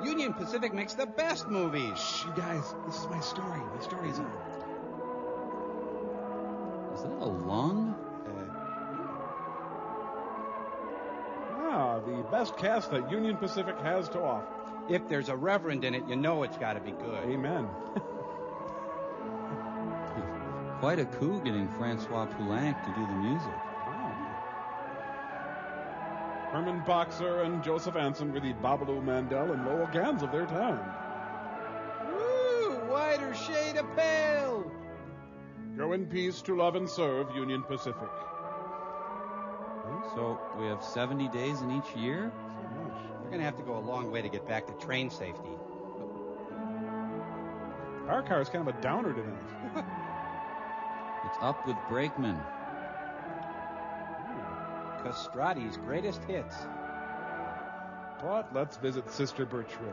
Union Pacific makes the best movies. Shh, you guys, this is my story. My story's on. Is that a lung? The best cast that Union Pacific has to offer. If there's a reverend in it, you know it's got to be good. Amen. Quite a coup getting Francois Poulenc to do the music. Herman Boxer and Joseph Anson were the Babalu Mandel and Lowell Gans of their time. Woo! Whiter shade of pale! Go in peace to love and serve Union Pacific. So we have 70 days in each year? We're going to have to go a long way to get back to train safety. Our car is kind of a downer tonight. It's Up with Brakeman. Castrati's greatest hits. But let's visit Sister Bertrill.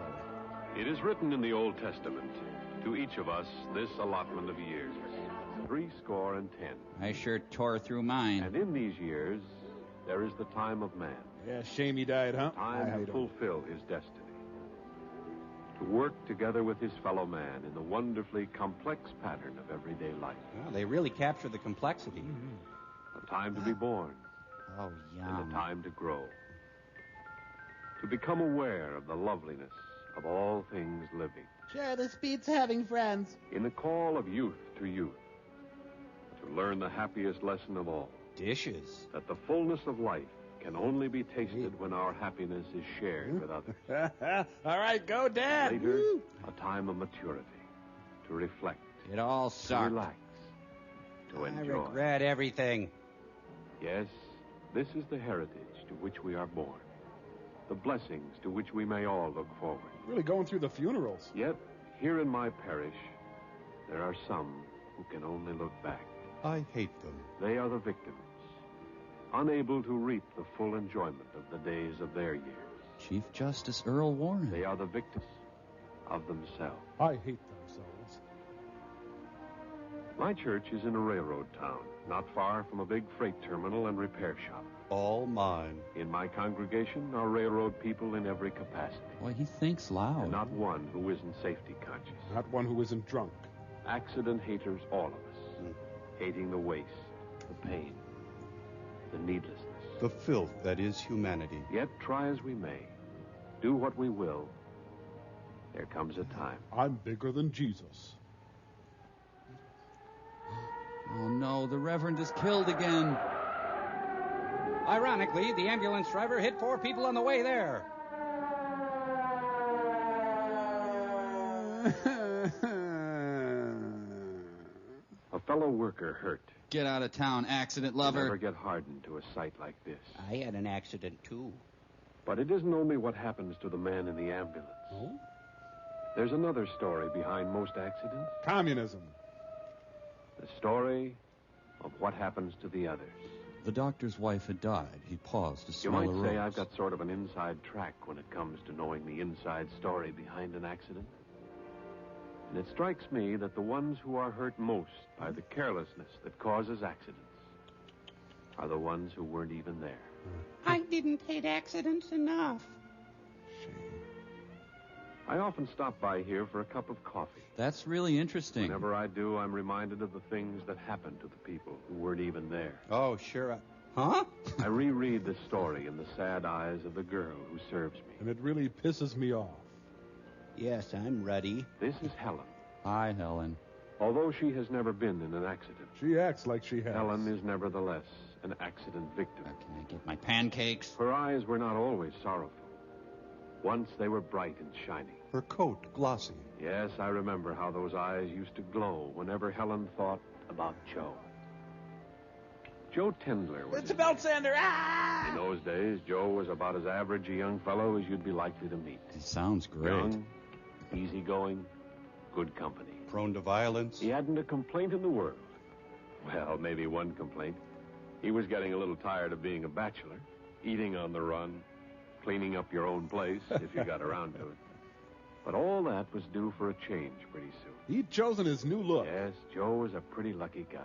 It is written in the Old Testament, to each of us this allotment of years, 70. I sure tore through mine. And in these years, there is the time of man. Yeah, shame he died, huh? Time to fulfill his destiny. To work together with his fellow man in the wonderfully complex pattern of everyday life. Well, they really capture the complexity. A time to be born. Oh, And yum. a time to grow. To become aware of the loveliness of all things living. Sure, this beats having friends. In the call of youth to youth. To learn the happiest lesson of all. Dishes. That the fullness of life can only be tasted when our happiness is shared with others. All right, go, Dad. Later, a time of maturity. To reflect. It all To sucked. relax. To enjoy. I regret everything. Yes, this is the heritage to which we are born. The blessings to which we may all look forward. Really going through the funerals. Yet, here in my parish, there are some who can only look back. I hate them. They are the victims, unable to reap the full enjoyment of the days of their years. Chief Justice Earl Warren. They are the victims of themselves. I hate themselves. My church is in a railroad town, not far from a big freight terminal and repair shop. All mine. In my congregation are railroad people in every capacity. Boy, he thinks loud. And not one who isn't safety conscious. Not one who isn't drunk. Accident haters, all of us. Hating the waste, the pain, the needlessness. The filth that is humanity. Yet, try as we may, do what we will, there comes a time. I'm bigger than Jesus. Oh, no, the Reverend is killed again. Ironically, the ambulance driver hit 4 people on the way there. A fellow worker hurt. Get out of town, accident lover. You never get hardened to a sight like this. I had an accident, too. But it isn't only what happens to the man in the ambulance. Oh? There's another story behind most accidents. Communism. The story of what happens to the others. The doctor's wife had died. He paused to You smell a might say rose. I've got sort of an inside track when it comes to knowing the inside story behind an accident. And it strikes me that the ones who are hurt most by the carelessness that causes accidents are the ones who weren't even there. I didn't hate accidents enough. I often stop by here for a cup of coffee. That's really interesting. Whenever I do, I'm reminded of the things that happened to the people who weren't even there. Oh, sure. Huh? I reread the story in the sad eyes of the girl who serves me. And it really pisses me off. Yes, I'm ready. This is Helen. Hi, Helen. Although she has never been in an accident, She acts like she has. Helen is nevertheless an accident victim. Can I get my pancakes? Her eyes were not always sorrowful. Once they were bright and shining. Her coat glossy. Yes, I remember how those eyes used to glow whenever Helen thought about Joe. Joe Tendler was... It's a belt sander. Ah! In those days, Joe was about as average a young fellow as you'd be likely to meet. He sounds great. Young, easygoing, good company. Prone to violence. He hadn't a complaint in the world. Well, maybe one complaint. He was getting a little tired of being a bachelor, eating on the run, cleaning up your own place if you got around to it. But all that was due for a change pretty soon. He'd chosen his new look. Yes, Joe was a pretty lucky guy.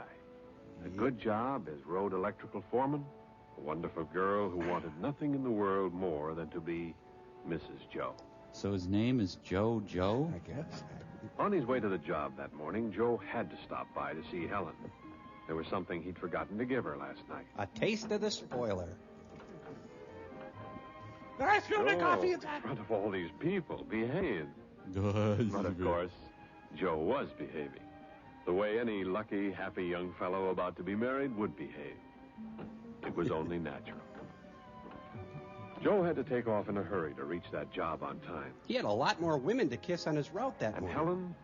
A good job as road electrical foreman, A wonderful girl who wanted nothing in the world more than to be Mrs. Joe. So his name is Joe Joe? I guess. On his way to the job that morning, Joe had to stop by to see Helen. There was something he'd forgotten to give her last night. A taste of the spoiler. Excuse me, coffee In attack. front of all these people, behave. Good. But of course, Joe was behaving. The way any lucky, happy young fellow about to be married would behave. It was only natural. Joe had to take off in a hurry to reach that job on time. He had a lot more women to kiss on his route that And morning. Helen,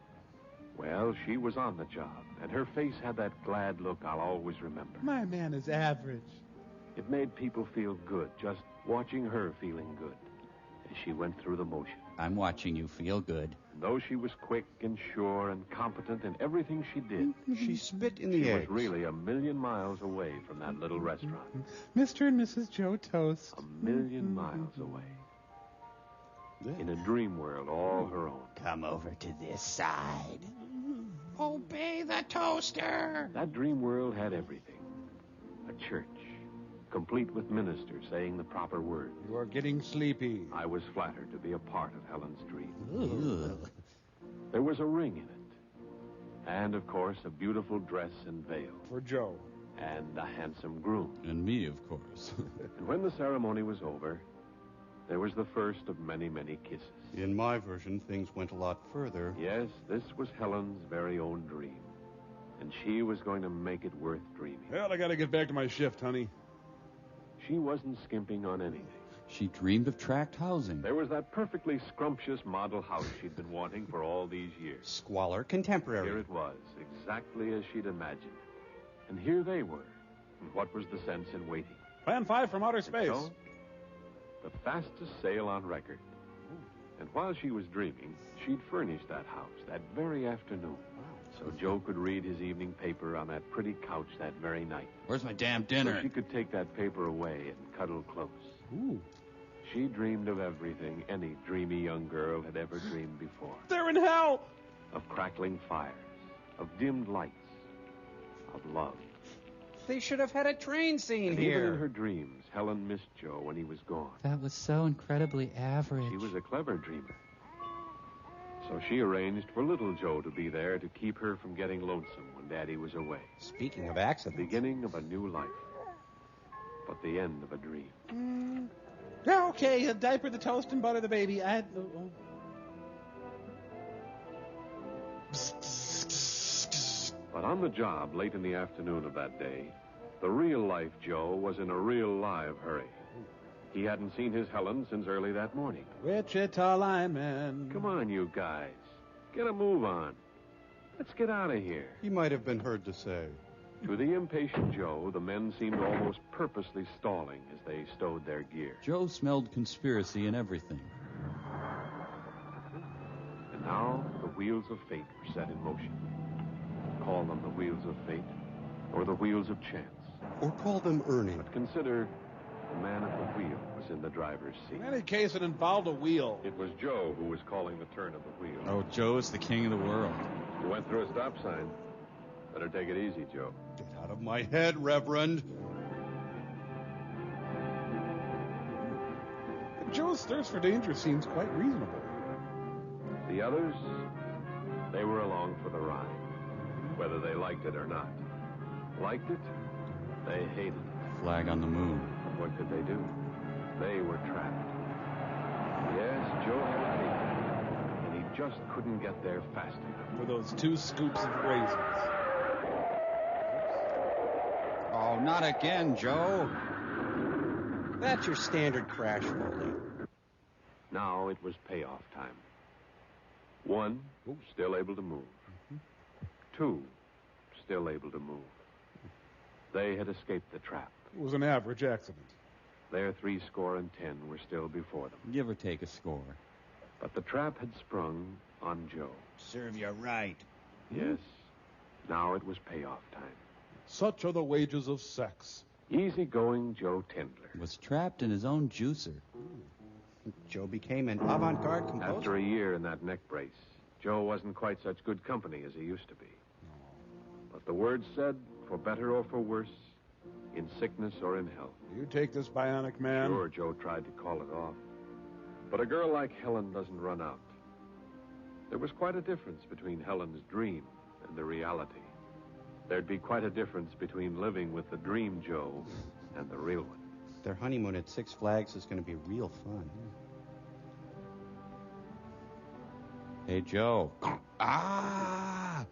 well, she was on the job, and her face had that glad look I'll always remember. My man is average. It made people feel good just watching her feeling good as she went through the motions. I'm watching you feel good. Though she was quick and sure and competent in everything she did, She spit in the she was eggs. really a million miles away from that little restaurant. Mr. and Mrs. Joe Toast. A million miles away. In a dream world all her own. Come over to this side. Obey the toaster. That dream world had everything. A church, complete with ministers saying the proper words. You are getting sleepy. I was flattered to be a part of Helen's dream. Ugh. There was a ring in it. And, of course, a beautiful dress and veil. For Joe. And a handsome groom. And me, of course. And when the ceremony was over, there was the first of many, many kisses. In my version, things went a lot further. Yes, this was Helen's very own dream. And she was going to make it worth dreaming. Well, I gotta get back to my shift, honey. She wasn't skimping on anything. She dreamed of tract housing. There was that perfectly scrumptious model house she'd been wanting for all these years. Squalor contemporary. Here it was, exactly as she'd imagined. And here they were. And what was the sense in waiting? Plan 5 from outer And space. so, the fastest sail on record. And while she was dreaming, she'd furnished that house that very afternoon. So Joe could read his evening paper on that pretty couch that very night. Where's my damn So dinner? she could take that paper away and cuddle close. Ooh. She dreamed of everything any dreamy young girl had ever dreamed before. They're in hell! Of crackling fires, of dimmed lights, of love. They should have had a train scene And here. even in her dreams, Helen missed Joe when he was gone. That was so incredibly average. She was a clever dreamer. So she arranged for little Joe to be there to keep her from getting lonesome when Daddy was away. Speaking of The accidents. beginning of a new life. But the end of a dream. Yeah, okay, diaper the toast and butter the baby. But on the job late in the afternoon of that day, the real-life Joe was in a real live hurry. He hadn't seen his Helen since early that morning. Wichita lineman. Come on, you guys. Get a move on. Let's get out of here. He might have been heard to say. To the impatient Joe, the men seemed almost purposely stalling as they stowed their gear. Joe smelled conspiracy in everything. And now the wheels of fate were set in motion. Call them the wheels of fate or the wheels of chance. Or call them Ernie. But consider the man at the wheel was in the driver's seat. In any case, it involved a wheel. It was Joe who was calling the turn of the wheel. Oh, Joe is the king of the world. You went through a stop sign. Better take it easy, Joe. Get out of my head, Reverend. Joe's thirst for danger seems quite reasonable. The others, they were along for the ride, whether they liked it or not. Liked it, they hated it. Flag on the moon. What could they do? They were trapped. Yes, Joe had a ticket, and he just couldn't get there fast enough. For those 2 scoops of raisins. Oh, not again, Joe. That's your standard crash Foley. Now it was payoff time. 1, still able to move. 2, still able to move. They had escaped the trap. It was an average accident. Their 10 were still before them. Give or take a score. But the trap had sprung on Joe. Serve you right. Yes, now it was payoff time. Such are the wages of sex. Easy-going Joe Tendler. Was trapped in his own juicer. Joe became an avant-garde composer. After a year in that neck brace, Joe wasn't quite such good company as he used to be. But the word said, for better or for worse, in sickness or in health. You take this bionic man. Sure, Joe tried to call it off. But a girl like Helen doesn't run out. There was quite a difference between Helen's dream and the reality. There'd be quite a difference between living with the dream Joe and the real one. Their honeymoon at Six Flags is going to be real fun. Hey, Joe. Ah!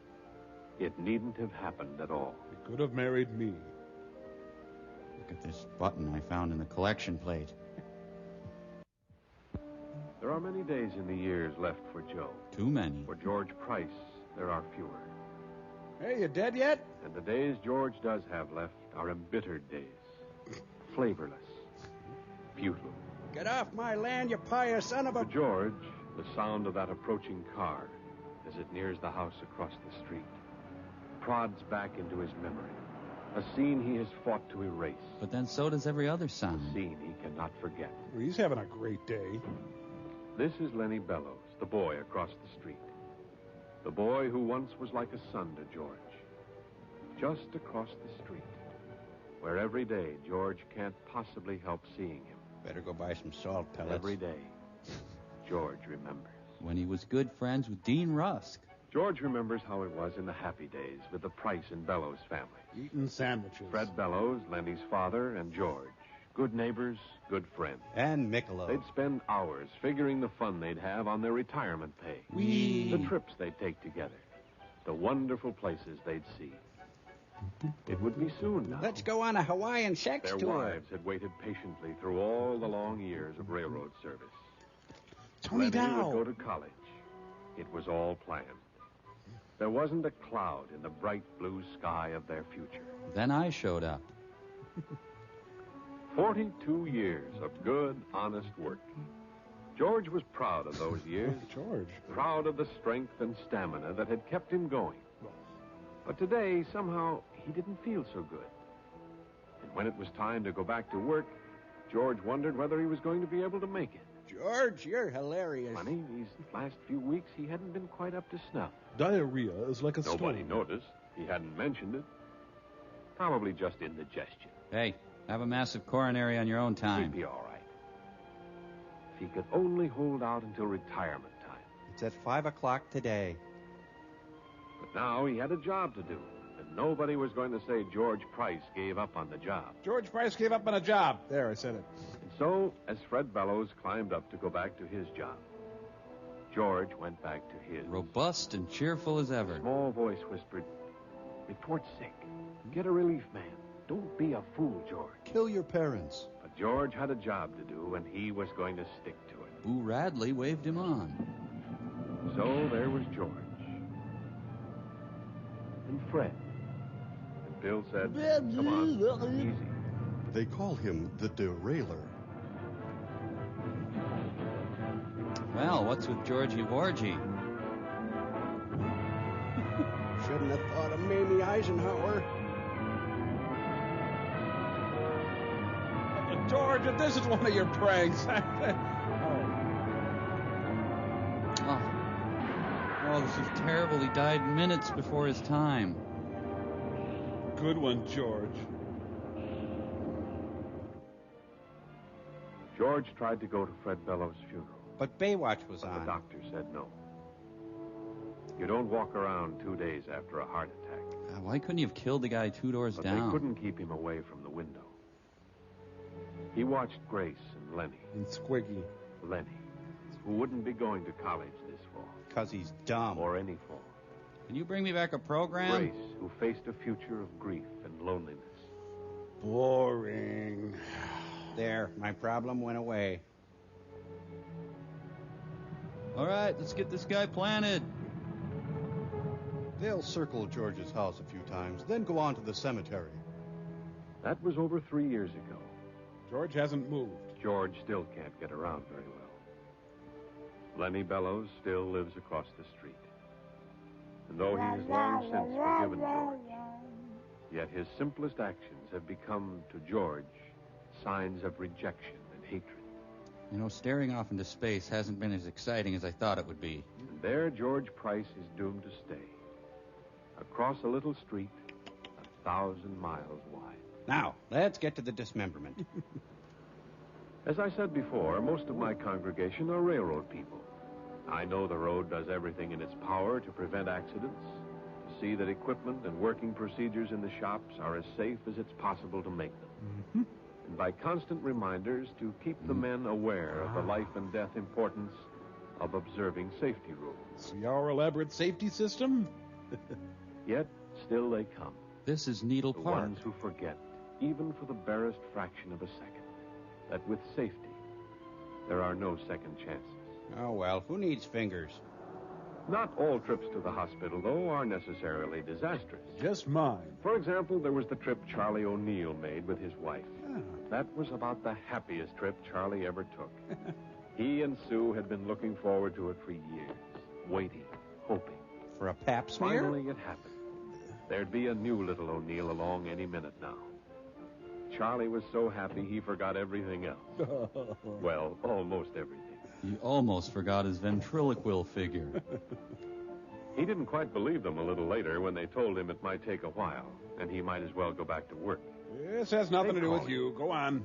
It needn't have happened at all. He could have married me. Look at this button I found in the collection plate. There are many days in the years left for Joe. Too many. For George Price, there are fewer. Hey, you dead yet? And the days George does have left are embittered days. Flavorless. Futile. Get off my land, you pious son of For George, the sound of that approaching car as it nears the house across the street prods back into his memory. A scene he has fought to erase. But then so does every other A sound. scene he cannot forget. Well, he's having a great day. This is Lenny Bellows, the boy across the street. The boy who once was like a son to George. Just across the street, where every day George can't possibly help seeing him. Better go buy some salt pellets. Every day, George remembers. When he was good friends with Dean Rusk. George remembers how it was in the happy days with the Price and Bellows families. Eating sandwiches. Fred Bellows, Lenny's father, and George. Good neighbors, good friends. And Michelob. They'd spend hours figuring the fun they'd have on their retirement pay. The trips they'd take together. The wonderful places they'd see. It would be soon now. Let's go on a Hawaiian sex Their tour. wives had waited patiently through all the long years of railroad service. Tony Lenny Dow. would go to college. It was all planned. There wasn't a cloud in the bright blue sky of their future. Then I showed up. 42 years of good, honest work. George was proud of those years. George. Proud of the strength and stamina that had kept him going. But today, somehow, he didn't feel so good. And when it was time to go back to work, George wondered whether he was going to be able to make it. George, you're hilarious. Funny, these last few weeks, he hadn't been quite up to snuff. Diarrhea is like a Nobody stone. noticed. He hadn't mentioned it. Probably just indigestion. Hey, have a massive coronary on your own He'd time. be all right. If he could only hold out until retirement time. It's at 5 o'clock today. But now he had a job to do, and nobody was going to say George Price gave up on the job. George Price gave up on a job. There, I said it. And so, as Fred Bellows climbed up to go back to his job, George went back to his. Robust and cheerful as A ever. small voice whispered, "Report sick. Get a relief man. Don't be a fool, George." Kill your parents. But George had a job to do, and he was going to stick to it. Boo Radley waved him on. So there was George. And Fred. And Bill said, "Come on, easy." They call him the derailer. Well, what's with Georgie Wargie? Shouldn't have thought of Mamie Eisenhower. George, if this is one of your pranks. Oh, this is terrible. He died minutes before his time. Good one, George. George tried to go to Fred Bellows' funeral, But Baywatch was but the on. doctor said no. You don't walk around 2 days after a heart attack. Why couldn't you have killed the guy 2 doors But down? they couldn't keep him away from the window. He watched Grace and Lenny. And Squiggy. Lenny, who wouldn't be going to college this fall, Because he's dumb. or any fall. Can you bring me back a program? Grace, who faced a future of grief and loneliness. Boring. There, my problem went away. All right, let's get this guy planted. They'll circle George's house a few times, then go on to the cemetery. That was over 3 years ago. George hasn't moved. George still can't get around very well. Lenny Bellows still lives across the street. And though he has long since forgiven George, yet his simplest actions have become to George signs of rejection and hatred. You know, staring off into space hasn't been as exciting as I thought it would be. And there George Price is doomed to stay. Across a little street 1,000 miles wide. Now, let's get to the dismemberment. As I said before, most of my congregation are railroad people. I know the road does everything in its power to prevent accidents, to see that equipment and working procedures in the shops are as safe as it's possible to make them. And by constant reminders to keep the men aware of the life and death importance of observing safety rules. See our elaborate safety system? Yet, still they come. This is Needle The Park. ones who forget, even for the barest fraction of a second, that with safety, there are no second chances. Oh, well, who needs fingers? Not all trips to the hospital, though, are necessarily disastrous. Just mine. For example, there was the trip Charlie O'Neill made with his wife. Ah. That was about the happiest trip Charlie ever took. He and Sue had been looking forward to it for years, waiting, hoping. For a pap smear? Finally, it happened. There'd be a new little O'Neill along any minute now. Charlie was so happy he forgot everything else. Well, almost everything. He almost forgot his ventriloquial figure. He didn't quite believe them a little later when they told him it might take a while, and he might as well go back to work. This has nothing to do with call you. Go on.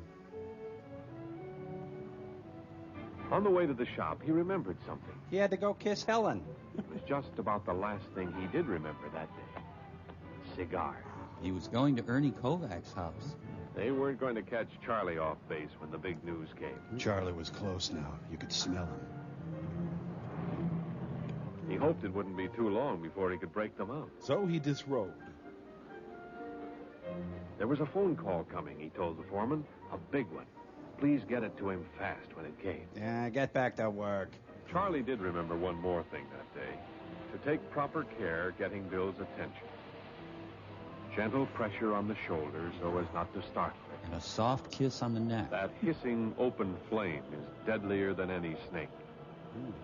On the way to the shop, he remembered something. He had to go kiss Helen. It was just about the last thing he did remember that day. Cigars. He was going to Ernie Kovac's house. They weren't going to catch Charlie off base when the big news came. Charlie was close now. You could smell him. He hoped it wouldn't be too long before he could break them out. So he disrobed. There was a phone call coming, he told the foreman. A big one. Please get it to him fast when it came. Yeah, get back to work. Charlie did remember one more thing that day. To take proper care getting Bill's attention. Gentle pressure on the shoulder so as not to startle her. And a soft kiss on the neck. That hissing open flame is deadlier than any snake.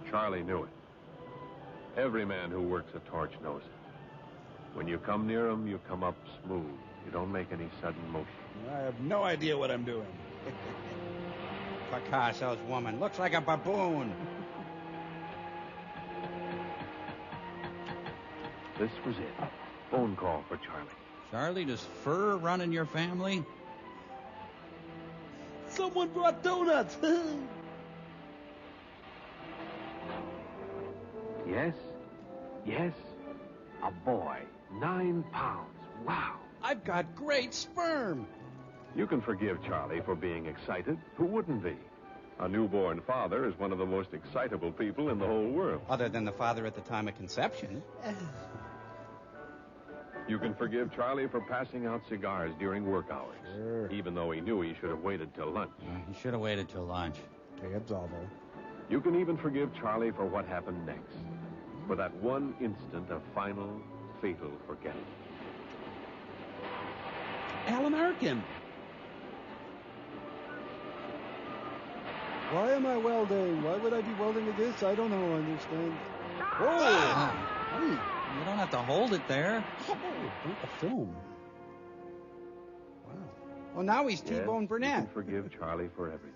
Charlie knew it. Every man who works a torch knows it. When you come near him, you come up smooth. You don't make any sudden motion. I have no idea what I'm doing. Picasso's woman looks like a baboon. This was it. Phone call for Charlie. Charlie, does fur run in your family? Someone brought donuts. Yes, yes, a boy. 9 pounds. Wow. I've got great sperm. You can forgive Charlie for being excited. Who wouldn't be? A newborn father is one of the most excitable people in the whole world. Other than the father at the time of conception. You can forgive Charlie for passing out cigars during work hours. Sure. Even though he knew he should have waited till lunch. He should have waited till lunch. Te absolvo. You can even forgive Charlie for what happened next. For that one instant of final, fatal forgetting. Alan Arkin. Why am I welding? Why would I be welding with this? I don't understand. Oh, you don't have to hold it there. Oh, not the film. Wow. Well, now he's Yes, T-Bone you Burnett. can forgive Charlie for everything.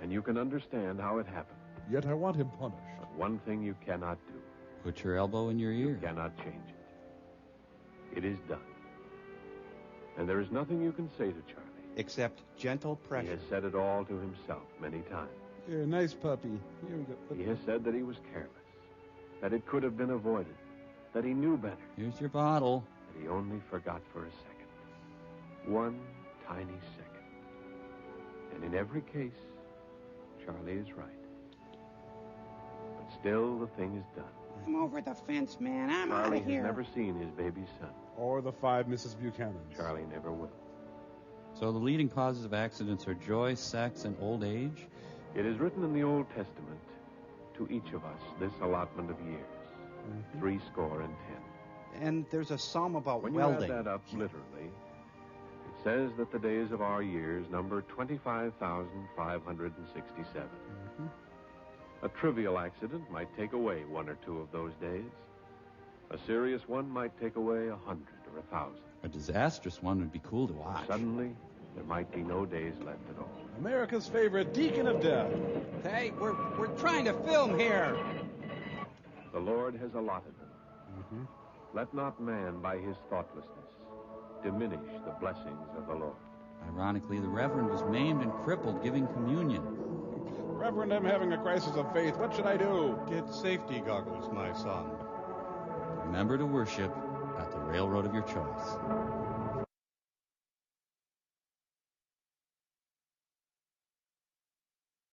And you can understand how it happened. Yet I want him punished. But one thing you cannot do. Put your elbow in your ear. You cannot change it. It is done. And there is nothing you can say to Charlie. Except gentle He pressure. has said it all to himself many times. You're a nice puppy. Here we go. He has said that he was careless, that it could have been avoided, that he knew better, Here's your bottle. that he only forgot for a second. One tiny second. And in every case, Charlie is right. But still, the thing is done. I'm over the fence, man. I'm out Charlie of has here. never seen his baby son. Or the 5 Mrs. Buchanans. Charlie never will. So the leading causes of accidents are joy, sex, and old age? It is written in the Old Testament, to each of us this allotment of years, 70. And there's a psalm about When you welding. add that up literally, it says that the days of our years number 25,567. A trivial accident might take away 1 or 2 of those days. A serious one might take away 100 or 1,000. A disastrous one would be cool to watch. Suddenly, there might be no days left at all. America's favorite deacon of death. Hey, we're trying to film here. The Lord has allotted them. Let not man by his thoughtlessness diminish the blessings of the Lord. Ironically, the Reverend was maimed and crippled giving communion. Reverend, I'm having a crisis of faith. What should I do? Get safety goggles, my son. Remember to worship at the railroad of your choice.